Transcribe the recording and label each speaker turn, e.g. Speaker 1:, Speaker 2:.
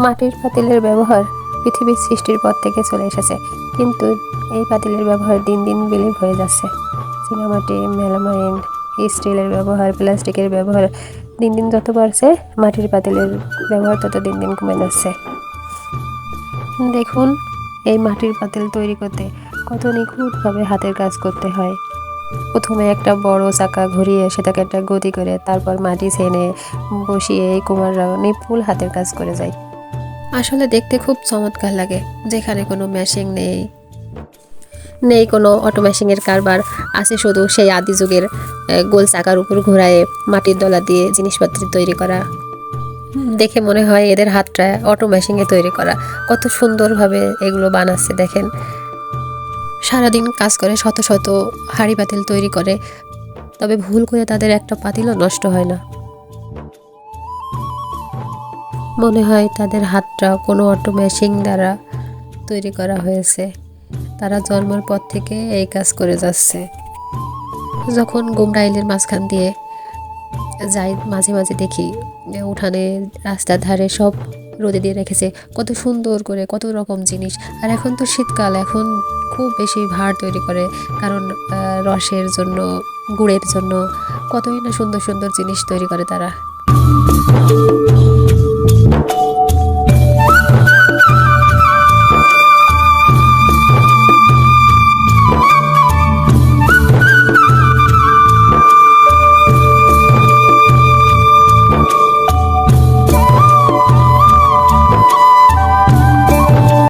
Speaker 1: মাটির পাতিলের ব্যবহার পৃথিবীর সৃষ্টির পর থেকে চলে এসেছে, কিন্তু এই পাতিলের ব্যবহার দিন দিন বিলীন হয়ে যাচ্ছে। চীনামাটি, মেলামাইন, স্টিলের ব্যবহার, প্লাস্টিকের ব্যবহার দিন দিন যত বাড়ছে, মাটির পাতিলের ব্যবহার তত দিন দিন কমে যাচ্ছে। দেখুন, এই মাটির পাতিল তৈরি করতে কত নিখুঁতভাবে হাতের কাজ করতে হয়। প্রথমে একটা বড় চাকা ঘুরিয়ে সেটাকে একটা গতি করে তারপর মাটি ছেনে বসিয়ে এই কুমাররা নিপুণ হাতের কাজ করে যায়। আসলে দেখতে খুব চমৎকার লাগে, যেখানে কোনো মেশিন নেই কোনো অটো মেশিনের কারবার, আছে শুধু সেই আদি যুগের গোল চাকার উপর ঘোরায় মাটির দলা দিয়ে জিনিসপত্র তৈরি করা। দেখে মনে হয় এদের হাতটা অটো মেশিনে তৈরি করা। কত সুন্দরভাবে এগুলো বানাচ্ছে দেখেন। সারাদিন কাজ করে শত শত হাঁড়ি পাতিল তৈরি করে, তবে ভুল করে তাদের একটা পাতিলও নষ্ট হয় না। মনে হয় তাদের হাতটা কোনো অটো মেশিন দ্বারা তৈরি করা হয়েছে। তারা জন্মের পর থেকে এই কাজ করে যাচ্ছে। যখন গুমরাইলের মাঝখান দিয়ে যাই, মাঝে মাঝে দেখি উঠানে রাস্তার ধারে সব রোদে দিয়ে রেখেছে, কত সুন্দর করে কত রকম জিনিস। আর এখন তো শীতকাল, এখন খুব বেশি ভাঁড় তৈরি করে, কারণ রসের জন্য, গুড়ের জন্য কতই না সুন্দর সুন্দর জিনিস তৈরি করে তারা।